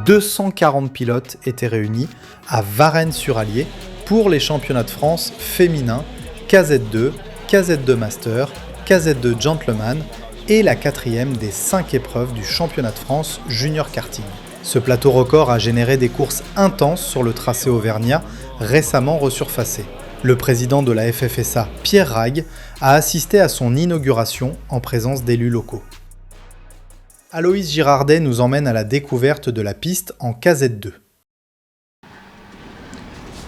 240 pilotes étaient réunis à Varennes-sur-Allier pour les championnats de France féminins KZ2, KZ2 Master, KZ2 Gentleman et la 4e des 5 épreuves du championnat de France junior karting. Ce plateau record a généré des courses intenses sur le tracé auvergnat, récemment resurfacé. Le président de la FFSA, Pierre Rague, a assisté à son inauguration en présence d'élus locaux. Aloïs Girardet nous emmène à la découverte de la piste en KZ2.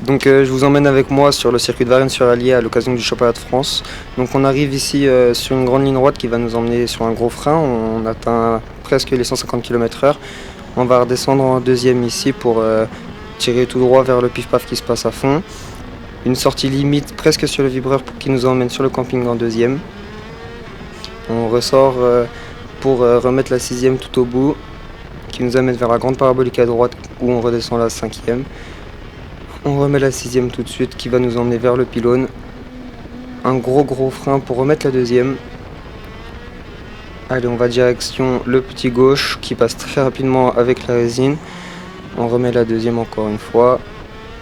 Donc je vous emmène avec moi sur le circuit de Varennes-sur-Allier à l'occasion du championnat de France. Donc on arrive ici sur une grande ligne droite qui va nous emmener sur un gros frein. On atteint presque les 150 km/h. On va redescendre en deuxième ici pour tirer tout droit vers le pif-paf qui se passe à fond. Une sortie limite presque sur le vibreur qui nous emmène sur le camping en deuxième. On ressort pour remettre la 6e tout au bout qui nous amène vers la grande parabolique à droite où on redescend la 5e. On remet la 6e tout de suite qui va nous emmener vers le pylône. Un gros frein pour remettre la 2e. Allez, on va direction le petit gauche qui passe très rapidement avec la résine. On remet la 2e encore une fois.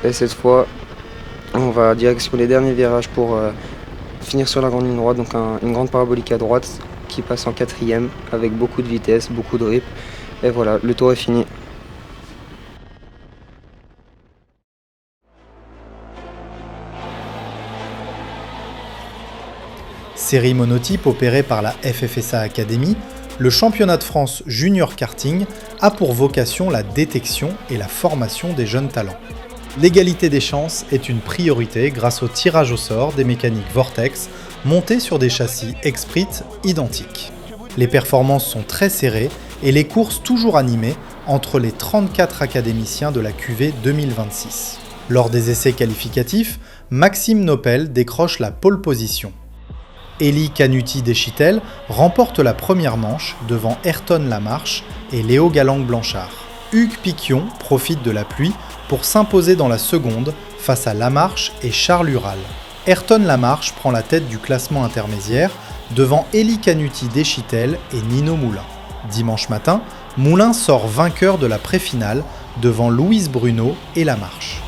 Et cette fois, on va direction les derniers virages pour finir sur la grande ligne droite. Donc une grande parabolique à droite qui passe en 4e avec beaucoup de vitesse, beaucoup de grip. Et voilà, le tour est fini. Série monotype opérée par la FFSA Academy, le championnat de France junior karting a pour vocation la détection et la formation des jeunes talents. L'égalité des chances est une priorité grâce au tirage au sort des mécaniques Vortex montées sur des châssis Exprit identiques. Les performances sont très serrées et les courses toujours animées entre les 34 académiciens de la QV 2026. Lors des essais qualificatifs, Maxime Nopel décroche la pole position. Élie Canuti-Deschitel remporte la première manche devant Ayrton Lamarche et Léo Galang-Blanchard. Hugues Piquion profite de la pluie pour s'imposer dans la seconde face à Lamarche et Charles Ural. Ayrton Lamarche prend la tête du classement intermédiaire devant Élie Canuti-Deschitel et Nino Moulin. Dimanche matin, Moulin sort vainqueur de la pré-finale devant Louise Bruno et Lamarche.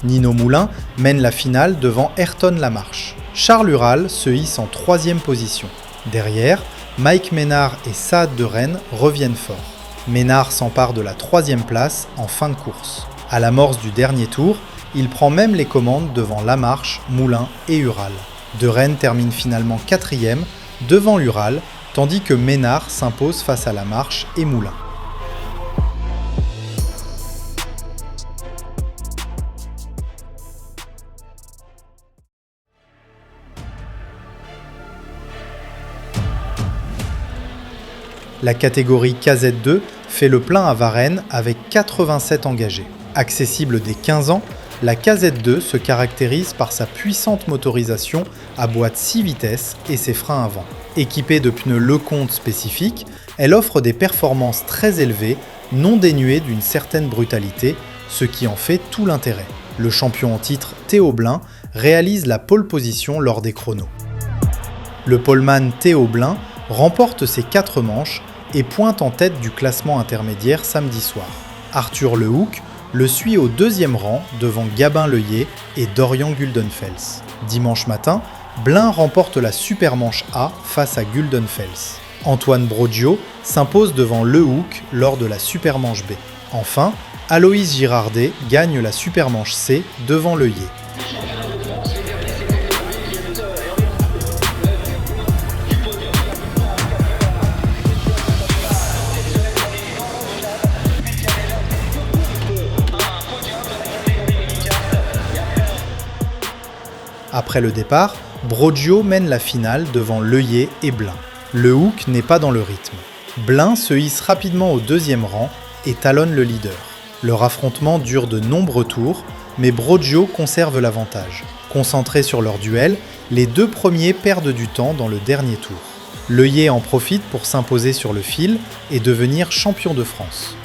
Nino Moulin mène la finale devant Ayrton Lamarche. Charles Ural se hisse en 3e position. Derrière, Mike Ménard et Saad de Rennes reviennent fort. Ménard s'empare de la 3e place en fin de course. À l'amorce du dernier tour, il prend même les commandes devant Lamarche, Moulin et Ural. De Rennes termine finalement 4e devant Ural, tandis que Ménard s'impose face à Lamarche et Moulin. La catégorie KZ2 fait le plein à Varennes avec 87 engagés. Accessible dès 15 ans, la KZ2 se caractérise par sa puissante motorisation à boîte 6 vitesses et ses freins avant. Équipée de pneus Lecomte spécifiques, elle offre des performances très élevées, non dénuées d'une certaine brutalité, ce qui en fait tout l'intérêt. Le champion en titre Théo Blin réalise la pole position lors des chronos. Le poleman Théo Blin remporte ses 4 manches et pointe en tête du classement intermédiaire samedi soir. Arthur Lehoucq le suit au 2e rang devant Gabin Leuillet et Dorian Guldenfels. Dimanche matin, Blin remporte la Supermanche A face à Guldenfels. Antoine Broggio s'impose devant Lehoucq lors de la Supermanche B. Enfin, Aloïs Girardet gagne la Supermanche C devant Leuillet. Après le départ, Broggio mène la finale devant Leuillet et Blin. Lehoucq n'est pas dans le rythme. Blin se hisse rapidement au 2e rang et talonne le leader. Leur affrontement dure de nombreux tours, mais Broggio conserve l'avantage. Concentrés sur leur duel, les 2 premiers perdent du temps dans le dernier tour. Leuillet en profite pour s'imposer sur le fil et devenir champion de France.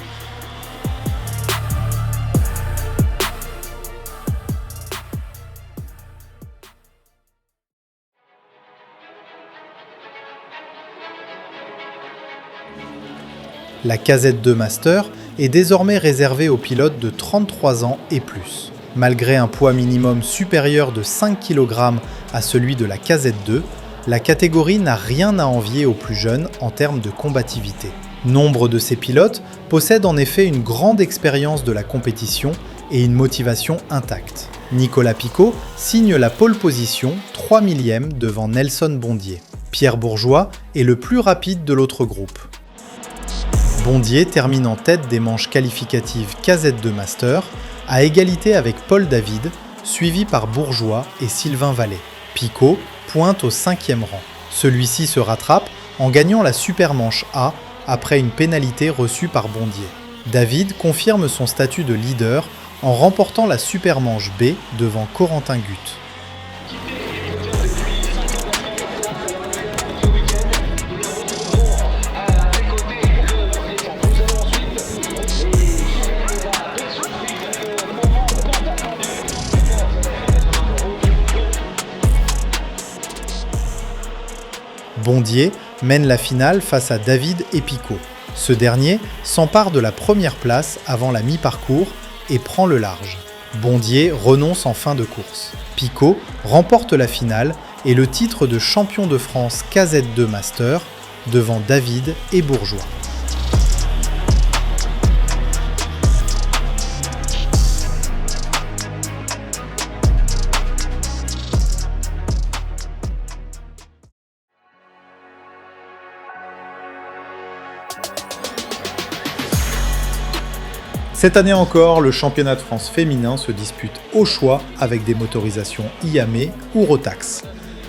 La KZ2 Master est désormais réservée aux pilotes de 33 ans et plus. Malgré un poids minimum supérieur de 5 kg à celui de la KZ2, la catégorie n'a rien à envier aux plus jeunes en termes de combativité. Nombre de ces pilotes possèdent en effet une grande expérience de la compétition et une motivation intacte. Nicolas Picaud signe la pole position 3 millième devant Nelson Bondier. Pierre Bourgeois est le plus rapide de l'autre groupe. Bondier termine en tête des manches qualificatives KZ2 Master, à égalité avec Paul David, suivi par Bourgeois et Sylvain Vallée. Picaud pointe au 5e rang. Celui-ci se rattrape en gagnant la Supermanche A après une pénalité reçue par Bondier. David confirme son statut de leader en remportant la Supermanche B devant Corentin Gut. Bondier mène la finale face à David et Picaud. Ce dernier s'empare de la première place avant la mi-parcours et prend le large. Bondier renonce en fin de course. Picaud remporte la finale et le titre de champion de France KZ2 Master devant David et Bourgeois. Cette année encore, le championnat de France féminin se dispute au choix avec des motorisations IAME ou Rotax.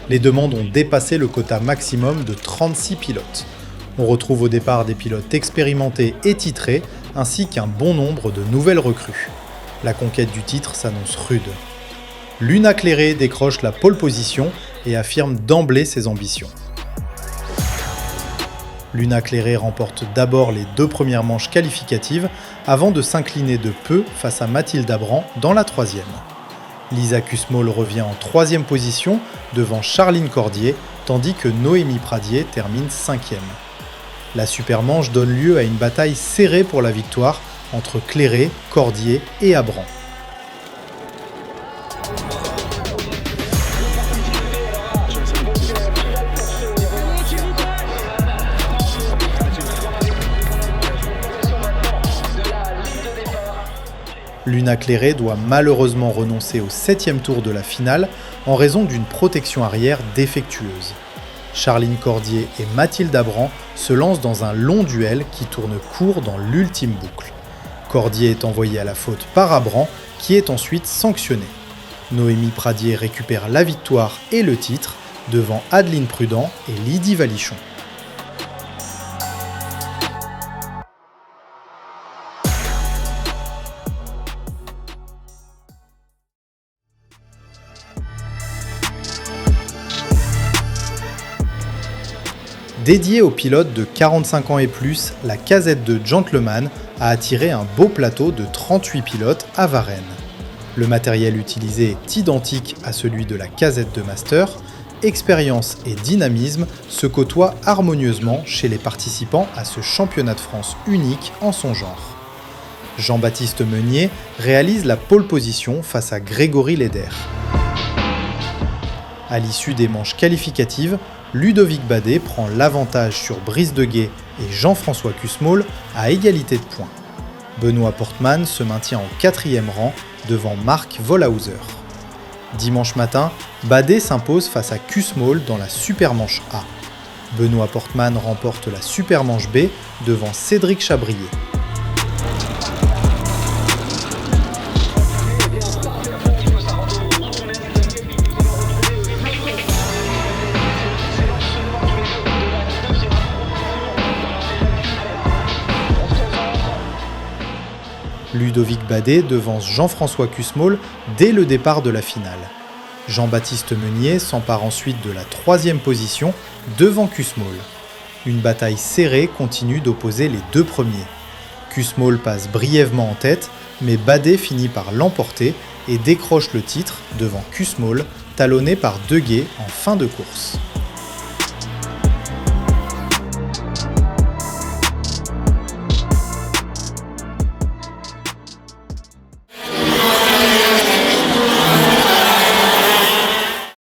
Les demandes ont dépassé le quota maximum de 36 pilotes. On retrouve au départ des pilotes expérimentés et titrés, ainsi qu'un bon nombre de nouvelles recrues. La conquête du titre s'annonce rude. Luna Cléré décroche la pole position et affirme d'emblée ses ambitions. Luna Cléré remporte d'abord les 2 premières manches qualificatives avant de s'incliner de peu face à Mathilde Abran dans la 3e. Lisa Kussmaul revient en 3e position devant Charline Cordier, tandis que Noémie Pradier termine 5e. La Supermanche donne lieu à une bataille serrée pour la victoire entre Cléré, Cordier et Abran. Luna Cléré doit malheureusement renoncer au 7e tour de la finale en raison d'une protection arrière défectueuse. Charline Cordier et Mathilde Abran se lancent dans un long duel qui tourne court dans l'ultime boucle. Cordier est envoyé à la faute par Abran qui est ensuite sanctionné. Noémie Pradier récupère la victoire et le titre devant Adeline Prudent et Lydie Valichon. Dédiée aux pilotes de 45 ans et plus, la KZ2 Gentleman a attiré un beau plateau de 38 pilotes à Varennes. Le matériel utilisé est identique à celui de la KZ2 Master. Expérience et dynamisme se côtoient harmonieusement chez les participants à ce championnat de France unique en son genre. Jean-Baptiste Meunier réalise la pole position face à Grégory Leder. À l'issue des manches qualificatives, Ludovic Badet prend l'avantage sur Brice Deguet et Jean-François Kussmaul à égalité de points. Benoît Portman se maintient en 4e rang devant Marc Vollhauser. Dimanche matin, Badet s'impose face à Kussmaul dans la Supermanche A. Benoît Portman remporte la Supermanche B devant Cédric Chabrier. Ludovic Badet devance Jean-François Kussmaul dès le départ de la finale. Jean-Baptiste Meunier s'empare ensuite de la 3e position devant Kussmaul. Une bataille serrée continue d'opposer les 2 premiers. Kussmaul passe brièvement en tête, mais Badet finit par l'emporter et décroche le titre devant Kussmaul, talonné par Deguet en fin de course.